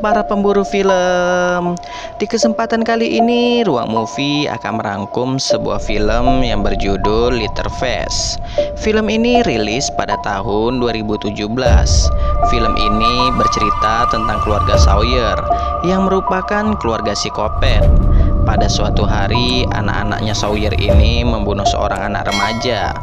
untuk para pemburu film. Di kesempatan kali ini, Ruang Movie akan merangkum sebuah film yang berjudul Letterface. Film ini rilis pada tahun 2017. Film ini bercerita tentang keluarga Sawyer yang merupakan keluarga psikopat. Pada suatu hari, anak-anaknya Sawyer ini membunuh seorang anak remaja.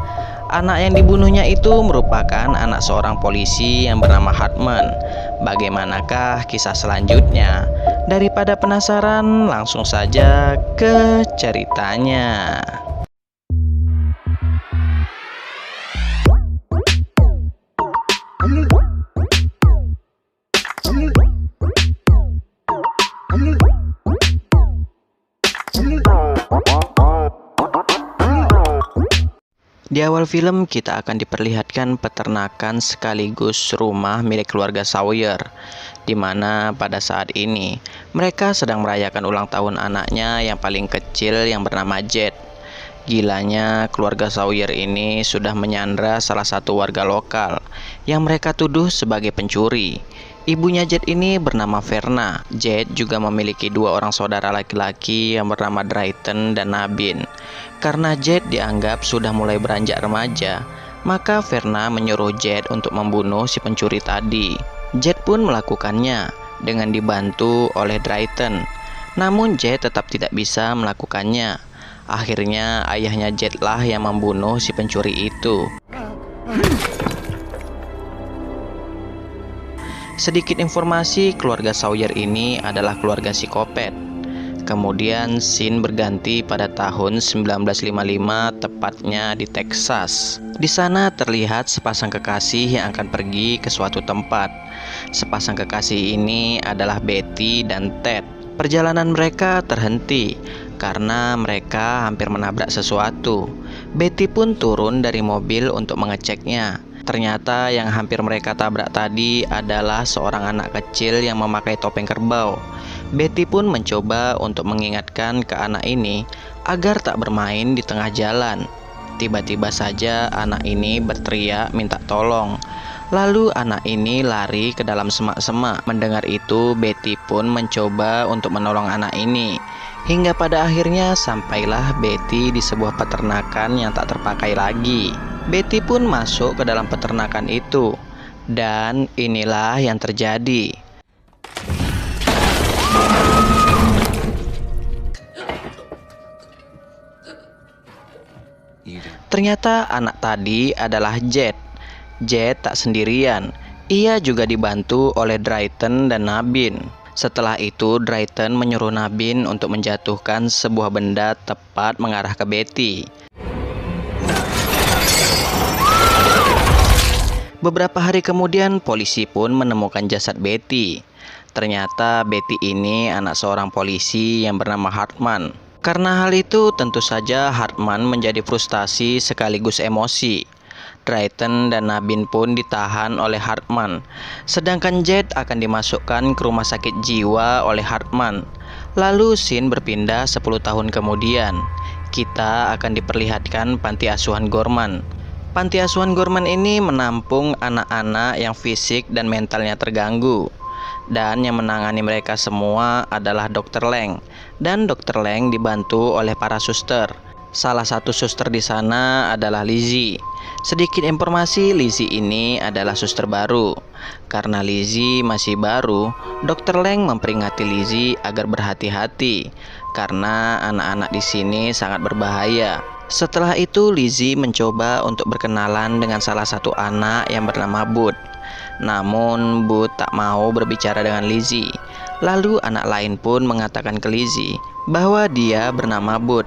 Anak yang dibunuhnya itu merupakan anak seorang polisi yang bernama Hartman. Bagaimanakah kisah selanjutnya? Daripada penasaran, langsung saja ke ceritanya. Di awal film kita akan diperlihatkan peternakan sekaligus rumah milik keluarga Sawyer, di mana pada saat ini mereka sedang merayakan ulang tahun anaknya yang paling kecil yang bernama Jet. Gilanya, keluarga Sawyer ini sudah menyandra salah satu warga lokal yang mereka tuduh sebagai pencuri. Ibunya Jet ini bernama Verna. Jet juga memiliki dua orang saudara laki-laki yang bernama Drayton dan Nabin. Karena Jet dianggap sudah mulai beranjak remaja, maka Verna menyuruh Jet untuk membunuh si pencuri tadi. Jet pun melakukannya dengan dibantu oleh Drayton. Namun Jet tetap tidak bisa melakukannya. Akhirnya ayahnya Jet lah yang membunuh si pencuri itu. Sedikit informasi, keluarga Sawyer ini adalah keluarga psikopat. Kemudian scene berganti pada tahun 1955, tepatnya di Texas. Di sana terlihat sepasang kekasih yang akan pergi ke suatu tempat. Sepasang kekasih ini adalah Betty dan Ted. Perjalanan mereka terhenti karena mereka hampir menabrak sesuatu. Betty pun turun dari mobil untuk mengeceknya. Ternyata yang hampir mereka tabrak tadi adalah seorang anak kecil yang memakai topeng kerbau. Betty pun mencoba untuk mengingatkan ke anak ini agar tak bermain di tengah jalan. Tiba-tiba saja anak ini berteriak minta tolong. Lalu anak ini lari ke dalam semak-semak. Mendengar itu, Betty pun mencoba untuk menolong anak ini. Hingga pada akhirnya sampailah Betty di sebuah peternakan yang tak terpakai lagi. Betty pun masuk ke dalam peternakan itu. Dan inilah yang terjadi. Ternyata anak tadi adalah Jet. Jet tak sendirian. Ia juga dibantu oleh Drayton dan Nabin. Setelah itu, Drayton menyuruh Nabin untuk menjatuhkan sebuah benda tepat mengarah ke Betty. Beberapa hari kemudian, polisi pun menemukan jasad Betty. Ternyata Betty ini anak seorang polisi yang bernama Hartman. Karena hal itu, tentu saja Hartman menjadi frustasi sekaligus emosi. Drayton dan Nabin pun ditahan oleh Hartman. Sedangkan Jet akan dimasukkan ke rumah sakit jiwa oleh Hartman. Lalu scene berpindah 10 tahun kemudian. Kita akan diperlihatkan panti asuhan Gorman. Panti asuhan Gorman ini menampung anak-anak yang fisik dan mentalnya terganggu. Dan yang menangani mereka semua adalah Dr. Lang. Dan Dr. Lang dibantu oleh para suster. Salah satu suster di sana adalah Lizzie. Sedikit informasi, Lizzie ini adalah suster baru. Karena Lizzie masih baru, Dr. Lang memperingati Lizzie agar berhati-hati. Karena anak-anak di sini sangat berbahaya. Setelah itu, Lizzie mencoba untuk berkenalan dengan salah satu anak yang bernama Bud. Namun Bud tak mau berbicara dengan Lizzie. Lalu anak lain pun mengatakan ke Lizzie bahwa dia bernama Bud.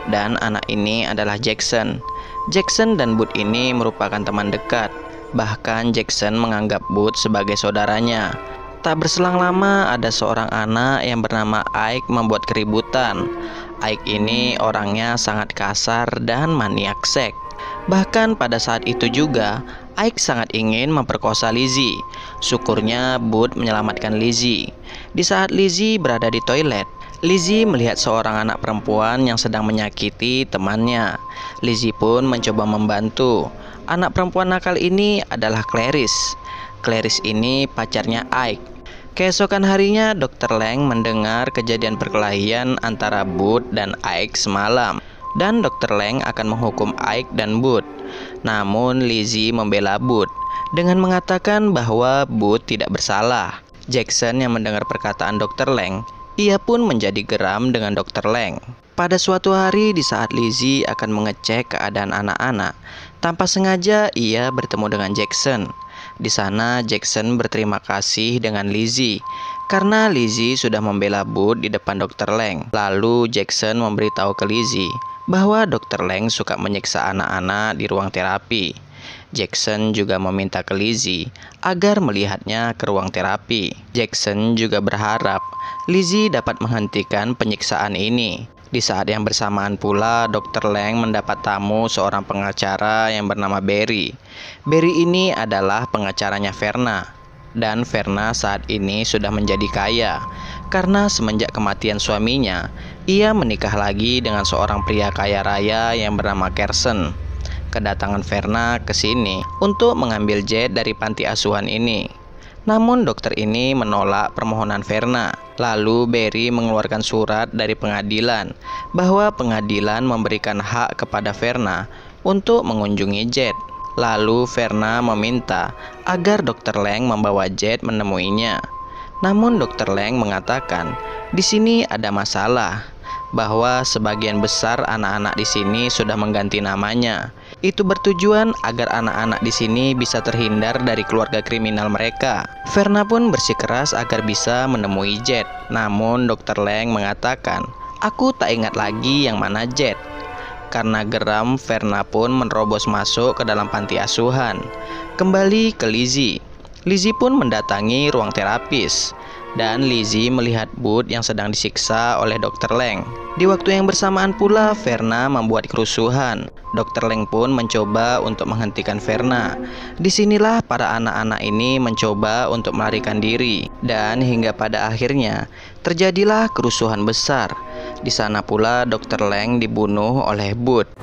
Dan anak ini adalah Jackson. Jackson dan Bud ini merupakan teman dekat. Bahkan Jackson menganggap Bud sebagai saudaranya. Tak berselang lama ada seorang anak yang bernama Ike membuat keributan. Ike ini orangnya sangat kasar dan maniak seks. Bahkan pada saat itu juga Ike sangat ingin memperkosa Lizzie. Syukurnya Bud menyelamatkan Lizzie. Di saat Lizzie berada di toilet, Lizzie melihat seorang anak perempuan yang sedang menyakiti temannya. Lizzie pun mencoba membantu. Anak perempuan nakal ini adalah Clarice. Clarice ini pacarnya Ike. Keesokan harinya, Dr. Lang mendengar kejadian perkelahian antara Bud dan Ike semalam, dan Dr. Lang akan menghukum Ike dan Bud. Namun Lizzie membela Bud dengan mengatakan bahwa Bud tidak bersalah. Jackson yang mendengar perkataan Dr. Lang, ia pun menjadi geram dengan Dr. Lang. Pada suatu hari di saat Lizzie akan mengecek keadaan anak-anak, tanpa sengaja ia bertemu dengan Jackson. Di sana Jackson berterima kasih dengan Lizzie karena Lizzie sudah membela Bud di depan Dr. Lang. Lalu Jackson memberitahu ke Lizzie bahwa Dr. Lang suka menyiksa anak-anak di ruang terapi. Jackson juga meminta ke Lizzie agar melihatnya ke ruang terapi. Jackson juga berharap Lizzie dapat menghentikan penyiksaan ini. Di saat yang bersamaan pula, Dr. Lang mendapat tamu seorang pengacara yang bernama Barry. Barry ini adalah pengacaranya Verna. Dan Verna saat ini sudah menjadi kaya karena semenjak kematian suaminya, ia menikah lagi dengan seorang pria kaya raya yang bernama Carson. Kedatangan Verna ke sini untuk mengambil jet dari panti asuhan ini. Namun dokter ini menolak permohonan Verna. Lalu Barry mengeluarkan surat dari pengadilan bahwa pengadilan memberikan hak kepada Verna untuk mengunjungi jet. Lalu Verna meminta agar Dr. Lang membawa jet menemuinya. Namun Dr. Lang mengatakan di sini ada masalah, bahwa sebagian besar anak-anak di sini sudah mengganti namanya. Itu bertujuan agar anak-anak di sini bisa terhindar dari keluarga kriminal mereka. Verna pun bersikeras agar bisa menemui Jet. Namun Dr. Lang mengatakan, "Aku tak ingat lagi yang mana Jet." Karena geram, Verna pun menerobos masuk ke dalam panti asuhan. Kembali ke Lizzie. Lizzie pun mendatangi ruang terapis. Dan Lizzie melihat Bud yang sedang disiksa oleh Dr. Lang. Di waktu yang bersamaan pula, Verna membuat kerusuhan. Dr. Lang pun mencoba untuk menghentikan Verna. Disinilah para anak-anak ini mencoba untuk melarikan diri. Dan hingga pada akhirnya, terjadilah kerusuhan besar. Di sana pula Dr. Lang dibunuh oleh Bud.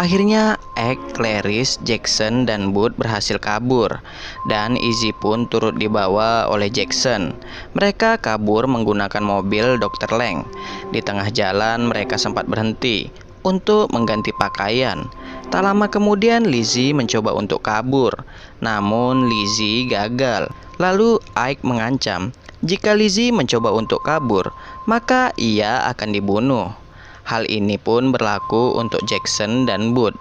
Akhirnya Ike, Clarice, Jackson, dan Bud berhasil kabur. Dan Izzy pun turut dibawa oleh Jackson. Mereka kabur menggunakan mobil Dr. Lang. Di tengah jalan mereka sempat berhenti untuk mengganti pakaian. Tak lama kemudian Lizzie mencoba untuk kabur. Namun Lizzie gagal. Lalu Ike mengancam, jika Lizzie mencoba untuk kabur, maka ia akan dibunuh. Hal ini pun berlaku untuk Jackson dan Bud.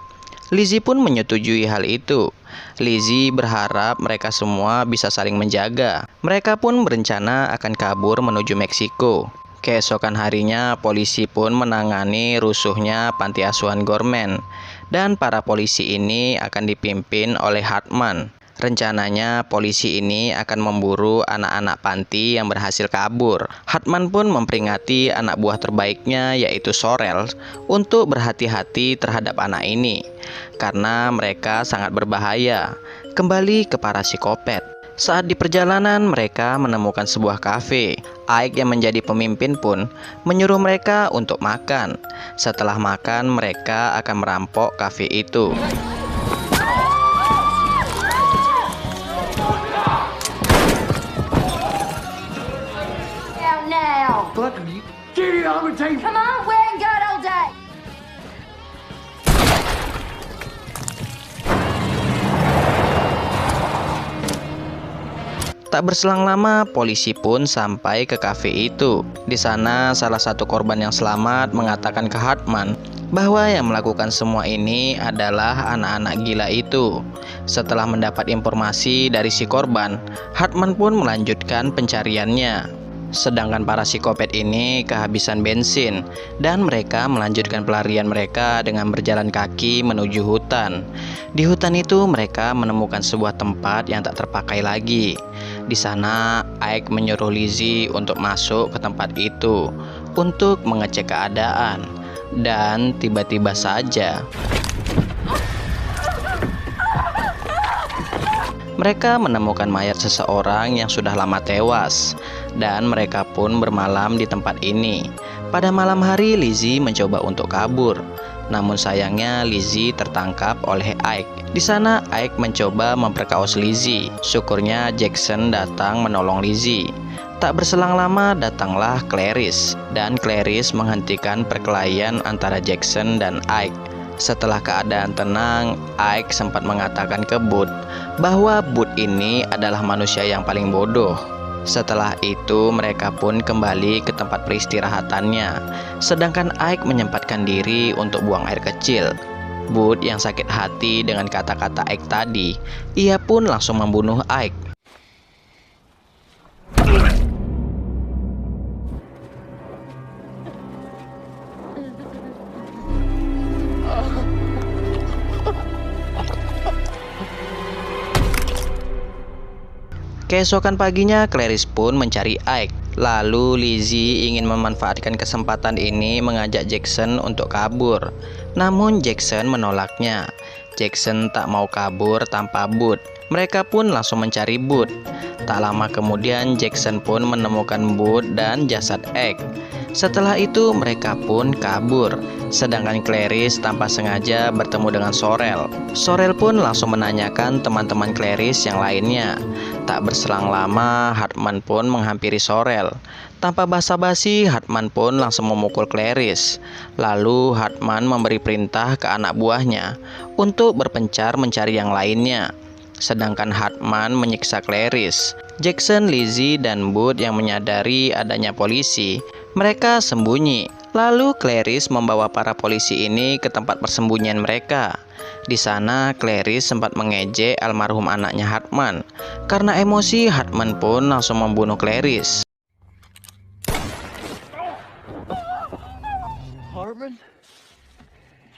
Lizzie pun menyetujui hal itu. Lizzie berharap mereka semua bisa saling menjaga. Mereka pun berencana akan kabur menuju Meksiko. Keesokan harinya, polisi pun menangani rusuhnya panti asuhan Gorman. Dan para polisi ini akan dipimpin oleh Hartman. Rencananya polisi ini akan memburu anak-anak panti yang berhasil kabur. Hartman pun memperingati anak buah terbaiknya yaitu Sorrel untuk berhati-hati terhadap anak ini karena mereka sangat berbahaya. Kembali ke para psikopat. Saat di perjalanan mereka menemukan sebuah kafe. Ike yang menjadi pemimpin pun menyuruh mereka untuk makan. Setelah makan mereka akan merampok kafe itu. Come on, we ain't got all day. Tak berselang lama, polisi pun sampai ke kafe itu. Di sana, salah satu korban yang selamat mengatakan ke Hartman bahwa yang melakukan semua ini adalah anak-anak gila itu. Setelah mendapat informasi dari si korban, Hartman pun melanjutkan pencariannya. Sedangkan para psikopat ini kehabisan bensin dan mereka melanjutkan pelarian mereka dengan berjalan kaki menuju hutan. Di hutan itu mereka menemukan sebuah tempat yang tak terpakai lagi. Di sana Ike menyuruh Lizzie untuk masuk ke tempat itu untuk mengecek keadaan. Dan tiba-tiba saja Mereka menemukan mayat seseorang yang sudah lama tewas, dan mereka pun bermalam di tempat ini. Pada malam hari, Lizzie mencoba untuk kabur. Namun sayangnya Lizzie tertangkap oleh Ike. Di sana Ike mencoba memperkaos Lizzie. Syukurnya Jackson datang menolong Lizzie. Tak berselang lama datanglah Clarice, dan Clarice menghentikan perkelahian antara Jackson dan Ike. Setelah keadaan tenang, Ike sempat mengatakan ke Bud bahwa Bud ini adalah manusia yang paling bodoh. Setelah itu mereka pun kembali ke tempat peristirahatannya, sedangkan Ike menyempatkan diri untuk buang air kecil. Bud yang sakit hati dengan kata-kata Ike tadi, ia pun langsung membunuh Ike. Keesokan paginya, Clarice pun mencari Ike. Lalu Lizzie ingin memanfaatkan kesempatan ini mengajak Jackson untuk kabur. Namun Jackson menolaknya. Jackson tak mau kabur tanpa Bud. Mereka pun langsung mencari Bud. Tak lama kemudian Jackson pun menemukan Bud dan jasad Ike. Setelah itu mereka pun kabur. Sedangkan Clarice tanpa sengaja bertemu dengan Sorrel. Sorrel pun langsung menanyakan teman-teman Clarice yang lainnya. Tak berselang lama, Hartman pun menghampiri Sorrel. Tanpa basa-basi, Hartman pun langsung memukul Clarice. Lalu Hartman memberi perintah ke anak buahnya untuk berpencar mencari yang lainnya. Sedangkan Hartman menyiksa Clarice. Jackson, Lizzie, dan Bud yang menyadari adanya polisi, mereka sembunyi. Lalu Clarice membawa para polisi ini ke tempat persembunyian mereka. Di sana Clarice sempat mengejek almarhum anaknya Hartman. Karena emosi, Hartman pun langsung membunuh Clarice. Hartman?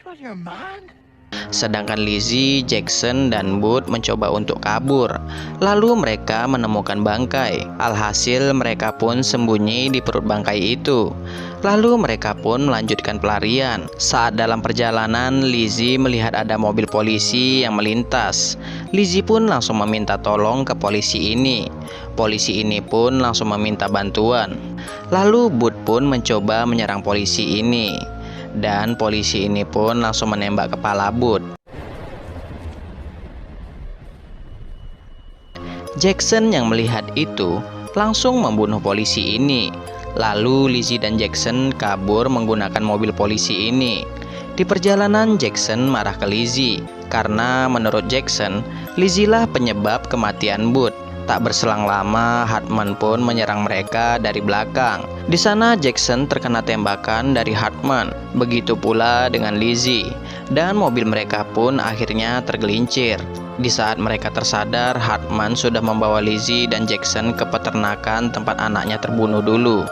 You out of your mind? Sedangkan Lizzie, Jackson, dan Bud mencoba untuk kabur. Lalu mereka menemukan bangkai. Alhasil mereka pun sembunyi di perut bangkai itu. Lalu mereka pun melanjutkan pelarian. Saat dalam perjalanan, Lizzie melihat ada mobil polisi yang melintas. Lizzie pun langsung meminta tolong ke polisi ini. Polisi ini pun langsung meminta bantuan. Lalu Bud pun mencoba menyerang polisi ini. Dan polisi ini pun langsung menembak kepala Bud. Jackson yang melihat itu langsung membunuh polisi ini. Lalu Lizzie dan Jackson kabur menggunakan mobil polisi ini. Di perjalanan Jackson marah ke Lizzie karena menurut Jackson, Lizzie lah penyebab kematian Bud. Tak berselang lama, Hartman pun menyerang mereka dari belakang. Di sana Jackson terkena tembakan dari Hartman. Begitu pula dengan Lizzie. Dan mobil mereka pun akhirnya tergelincir. Di saat mereka tersadar, Hartman sudah membawa Lizzie dan Jackson ke peternakan tempat anaknya terbunuh dulu.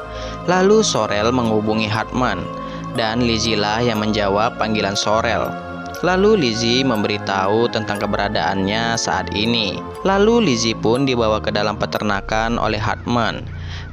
Lalu Sorrel menghubungi Hartman. Dan Lizzie lah yang menjawab panggilan Sorrel. Lalu Lizzie memberitahu tentang keberadaannya saat ini. Lalu Lizzie pun dibawa ke dalam peternakan oleh Hartman.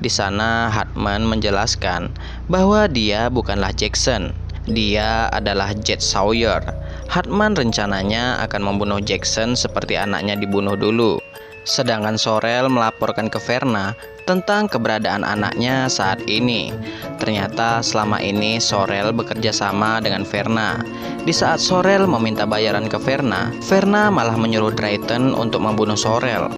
Di sana Hartman menjelaskan bahwa dia bukanlah Jackson. Dia adalah Jet Sawyer. Hartman rencananya akan membunuh Jackson seperti anaknya dibunuh dulu. Sedangkan Sorrel melaporkan ke Verna tentang keberadaan anaknya saat ini. Ternyata selama ini Sorrel bekerja sama dengan Verna. Di saat Sorrel meminta bayaran ke Verna, Verna malah menyuruh Drayton untuk membunuh Sorrel.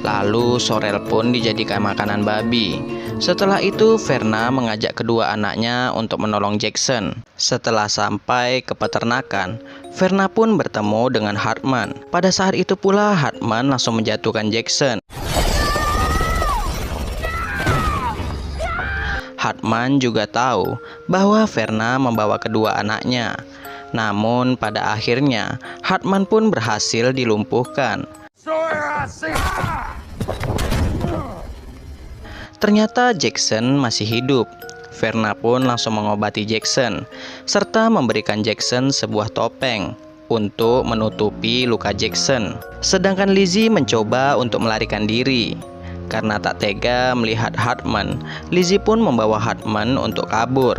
Lalu Sorrel pun dijadikan makanan babi. Setelah itu Verna mengajak kedua anaknya untuk menolong Jackson. Setelah sampai ke peternakan, Verna pun bertemu dengan Hartman. Pada saat itu pula Hartman langsung menjatuhkan Jackson. Hartman juga tahu bahwa Verna membawa kedua anaknya. Namun pada akhirnya Hartman pun berhasil dilumpuhkan. Ternyata Jackson masih hidup. Verna pun langsung mengobati Jackson serta memberikan Jackson sebuah topeng untuk menutupi luka Jackson. Sedangkan Lizzie mencoba untuk melarikan diri. Karena tak tega melihat Hartman, Lizzie pun membawa Hartman untuk kabur.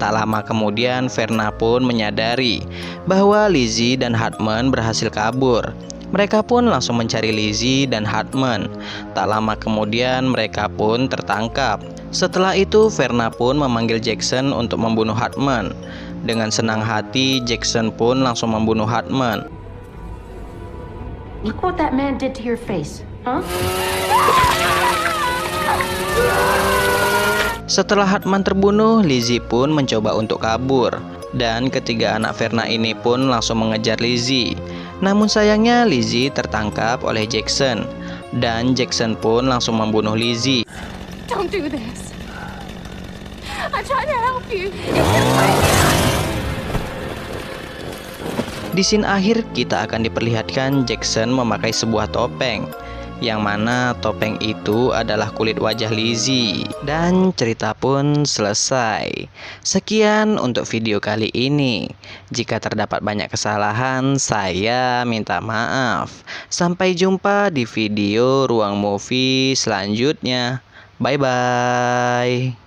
Tak lama kemudian Verna pun menyadari bahwa Lizzie dan Hartman berhasil kabur. Mereka pun langsung mencari Lizzie dan Hartman. Tak lama kemudian mereka pun tertangkap. Setelah itu Verna pun memanggil Jackson untuk membunuh Hartman. Dengan senang hati Jackson pun langsung membunuh Hartman. Look what that man did to your face, huh? Setelah Hartman terbunuh, Lizzie pun mencoba untuk kabur. Dan ketiga anak Verna ini pun langsung mengejar Lizzie. Namun sayangnya Lizzie tertangkap oleh Jackson. Dan Jackson pun langsung membunuh Lizzie. Don't do this. I'm trying to help you. Di scene akhir kita akan diperlihatkan Jackson memakai sebuah topeng, yang mana topeng itu adalah kulit wajah Lizzie. Dan cerita pun selesai. Sekian untuk video kali ini. Jika terdapat banyak kesalahan, saya minta maaf. Sampai jumpa di video Ruang Movie selanjutnya. Bye bye.